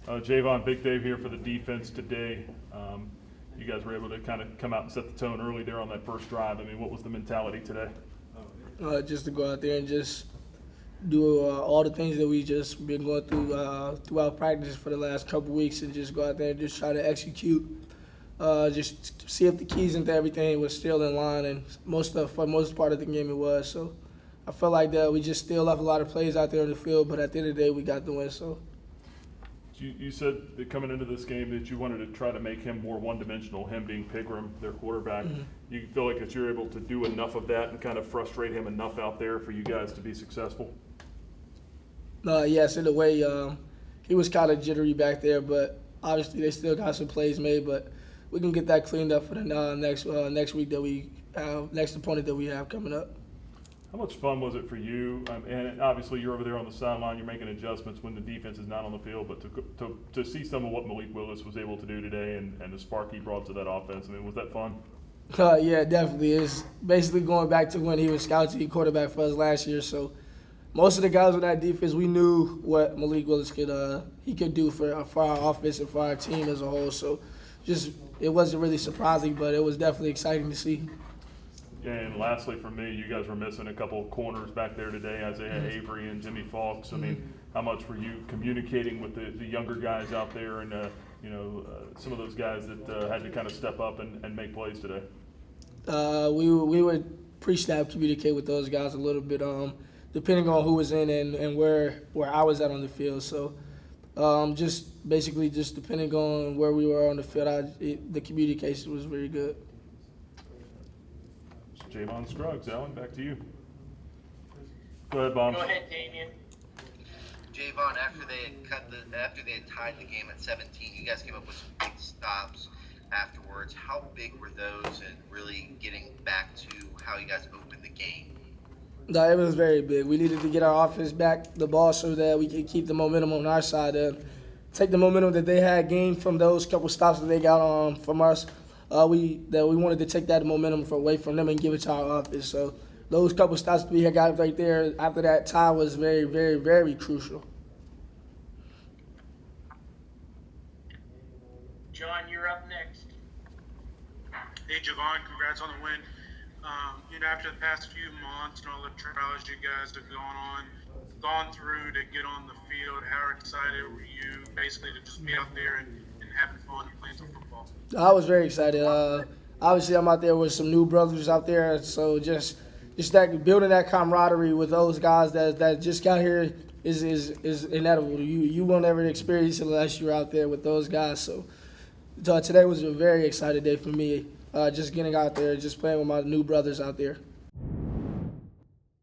Javon, Big Dave here for the defense today. You guys were able to kind of come out and set the tone early there on that first drive. I mean, what was the mentality today? Just to go out there and just do all the things that we just been going through throughout practice for the last couple weeks, and just go out there and just try to execute. Just see if the keys into everything was still in line, and for most part of the game it was. So I felt like that we just still left a lot of plays out there in the field, but at the end of the day we got the win. So. You said that coming into this game that you wanted to try to make him more one-dimensional, him being Pigram, their quarterback. Mm-hmm. You feel like that you're able to do enough of that and kind of frustrate him enough out there for you guys to be successful? Yes, in a way. He was kind of jittery back there, but obviously they still got some plays made. But we can get that cleaned up for the next week that we have, next opponent that we have coming up. How much fun was it for you? And obviously you're over there on the sideline, you're making adjustments when the defense is not on the field, but to see some of what Malik Willis was able to do today and the spark he brought to that offense, I mean, was that fun? Yeah, definitely. It's basically going back to when he was scout team quarterback for us last year. So most of the guys on that defense, we knew what Malik Willis could do for our offense and for our team as a whole. So just it wasn't really surprising, but it was definitely exciting to see. And lastly, for me, you guys were missing a couple of corners back there today, Isaiah Avery and Jimmy Fox. I mean, how much were you communicating with the younger guys out there and, some of those guys that had to kind of step up and make plays today? We would pre-snap communicate with those guys a little bit, depending on who was in and where I was at on the field. So just basically just depending on where we were on the field, the communication was very good. Javon, Scruggs, Alan, back to you. Go ahead, Bombs. Go ahead, Damien. Javon, after they had tied the game at 17, you guys came up with some big stops afterwards. How big were those and really getting back to how you guys opened the game? No, it was very big. We needed to get our offense back the ball so that we could keep the momentum on our side and take the momentum that they had gained from those couple stops that they got from us. We wanted to take that momentum away from them and give it to our offense. So those couple stops we had got right there after that tie was very, very, very crucial. John, you're up next. Hey, Javon, congrats on the win. After the past few months and all the trials you guys have gone through to get on the field, how excited were you basically to just be out there and having fun and playing some football? I was very excited. Obviously, I'm out there with some new brothers out there, so just that building that camaraderie with those guys that just got here is inevitable. You won't ever experience it unless you're out there with those guys. So today was a very exciting day for me. Just getting out there, just playing with my new brothers out there.